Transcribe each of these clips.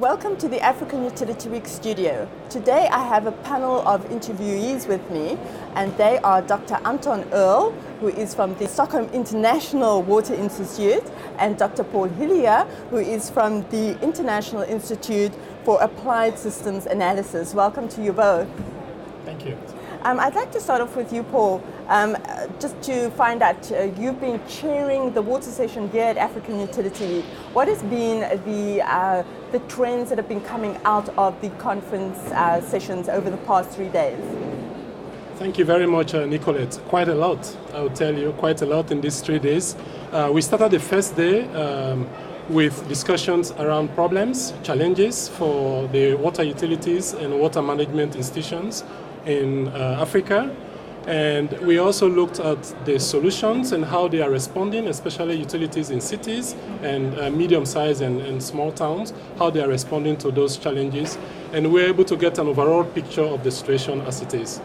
Welcome to the African Utility Week studio. Today I have a panel of interviewees with me, and they are Dr. Anton Earle, who is from the Stockholm International Water Institute, and Dr. Paul Yillia, who is from the International Institute for Applied Systems Analysis. Welcome to you both. Thank you. I'd like to start off with you, Paul, just to find out, you've been chairing the water session here at African Utility Week. What has been the trends that have been coming out of the conference sessions over the past 3 days? Thank you very much, Nicolette. Quite a lot, I will tell you, quite a lot in these 3 days. We started the first day with discussions around problems, challenges for the water utilities and water management institutions in Africa, and we also looked at the solutions and how they are responding, especially utilities in cities and medium-sized and small towns, how they are responding to those challenges, and we're able to get an overall picture of the situation as it is.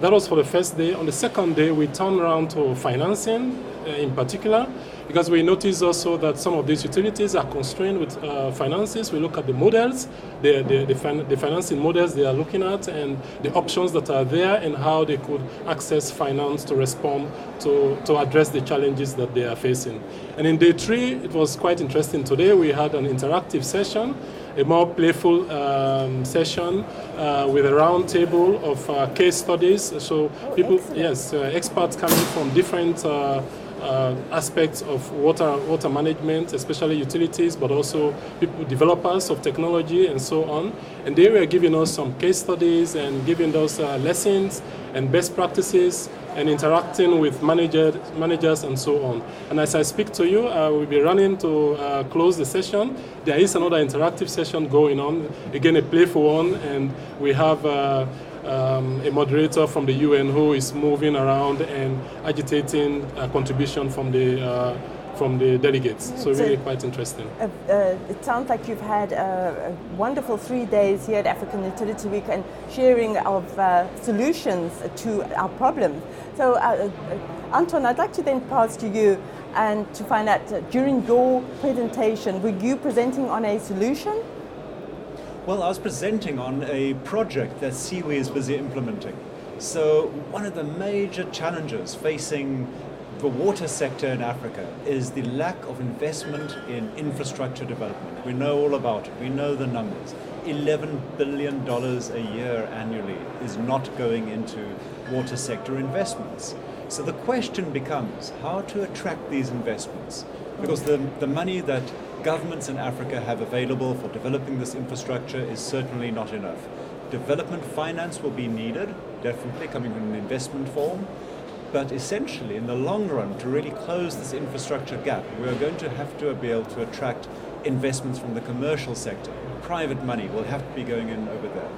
That was for the first day. On the second day, we turned around to financing in particular, because we noticed also that some of these utilities are constrained with finances. We look at the models, the financing models they are looking at, and the options that are there, and how they could access finance to respond to address the challenges that they are facing. And in day 3, it was quite interesting. Today we had an interactive session, a more playful session with a round table of case studies. So people, experts coming from different aspects of water management, especially utilities, but also people, developers of technology and so on. And they were giving us some case studies and giving us lessons and best practices and interacting with managers and so on. And as I speak to you, we'll be running to close the session. There is another interactive session going on, again a playful one, and we have a moderator from the UN who is moving around and agitating a contribution from the delegates. So really quite interesting. It sounds like you've had a wonderful 3 days here at African Utility Week and sharing of solutions to our problems. So Anton, I'd like to then pass to you and to find out, during your presentation, were you presenting on a solution? Well, I was presenting on a project that SIWI is busy implementing. So one of the major challenges facing the water sector in Africa is the lack of investment in infrastructure development. We know all about it. We know the numbers. $11 billion a year annually is not going into water sector investments. So the question becomes how to attract these investments, because the money that governments in Africa have available for developing this infrastructure is certainly not enough. Development finance will be needed, definitely coming in an investment form, but essentially in the long run, to really close this infrastructure gap, we are going to have to be able to attract investments from the commercial sector. Private money will have to be going in over there.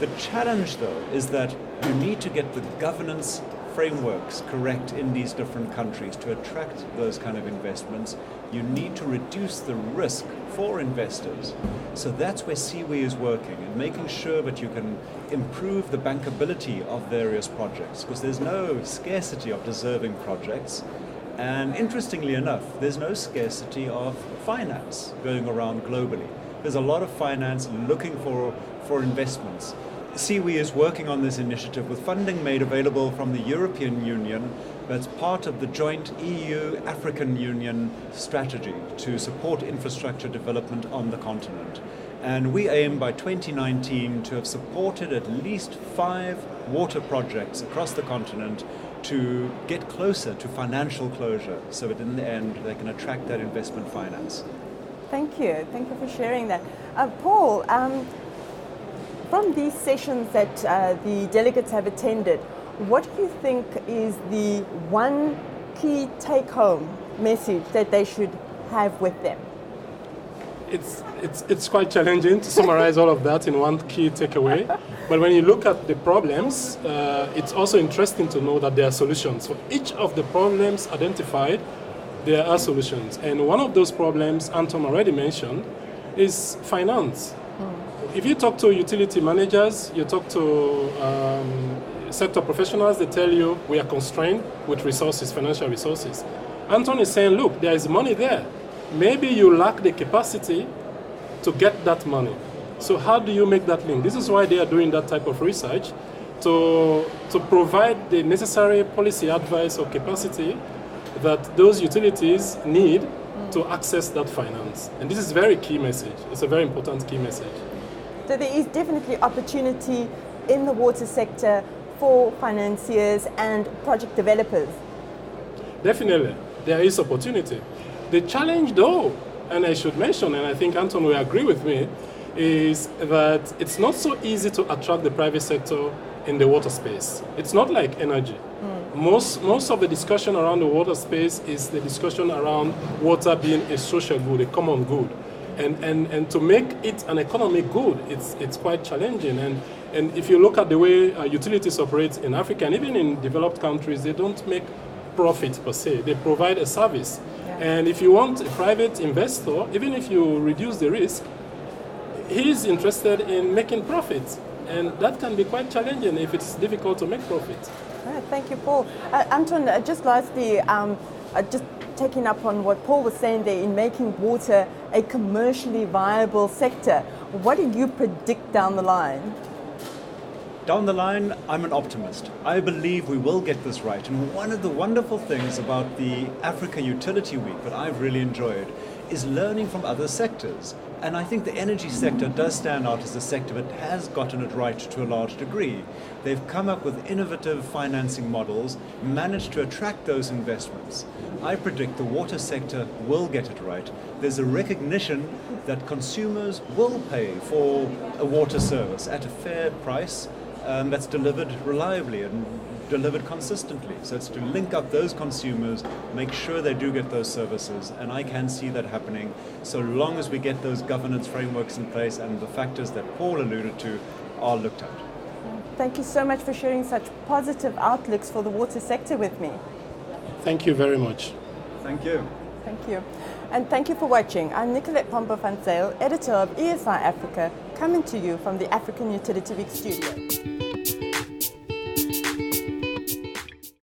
The challenge though is that you need to get the governance frameworks correct in these different countries to attract those kind of investments. You need to reduce the risk for investors. So that's where SIWI is working, and making sure that you can improve the bankability of various projects, because there's no scarcity of deserving projects. And interestingly enough, there's no scarcity of finance going around globally. There's a lot of finance looking for investments. SIWI is working on this initiative with funding made available from the European Union that's part of the joint EU-African Union strategy to support infrastructure development on the continent. And we aim by 2019 to have supported at least 5 water projects across the continent to get closer to financial closure, so that in the end they can attract that investment finance. Thank you for sharing that. Paul, from these sessions that the delegates have attended, what do you think is the one key take-home message that they should have with them? It's quite challenging to summarize all of that in one key takeaway. But when you look at the problems, it's also interesting to know that there are solutions. For each of the problems identified, there are solutions. And one of those problems, Anton already mentioned, is finance. If you talk to utility managers, you talk to sector professionals, they tell you we are constrained with resources, financial resources. Anton is saying, look, there is money there. Maybe you lack the capacity to get that money. So how do you make that link? This is why they are doing that type of research to provide the necessary policy advice or capacity that those utilities need to access that finance. And this is a very key message. It's a very important key message. So there is definitely opportunity in the water sector for financiers and project developers. Definitely, there is opportunity. The challenge though, and I should mention, and I think Anton will agree with me, is that it's not so easy to attract the private sector in the water space. It's not like energy. Most of the discussion around the water space is the discussion around water being a social good, a common good. And to make it an economic good, it's quite challenging. And if you look at the way utilities operate in Africa, and even in developed countries, they don't make profit per se. They provide a service. Yeah. And if you want a private investor, even if you reduce the risk, he's interested in making profit. And that can be quite challenging if it's difficult to make profit. Right, thank you, Paul. Anton, just lastly, just taking up on what Paul was saying there in making water a commercially viable sector, what do you predict down the line? Down the line, I'm an optimist. I believe we will get this right. And one of the wonderful things about the Africa Utility Week that I've really enjoyed is learning from other sectors. And I think the energy sector does stand out as a sector that has gotten it right to a large degree. They've come up with innovative financing models, managed to attract those investments. I predict the water sector will get it right. There's a recognition that consumers will pay for a water service at a fair price that's delivered reliably and delivered consistently. So it's to link up those consumers, make sure they do get those services, and I can see that happening so long as we get those governance frameworks in place and the factors that Paul alluded to are looked at. Thank you so much for sharing such positive outlooks for the water sector with me. Thank you very much. Thank you. Thank you. And thank you for watching. I'm Nicolette Pomper-van Zyl, editor of ESI Africa, coming to you from the African Utility Week studio.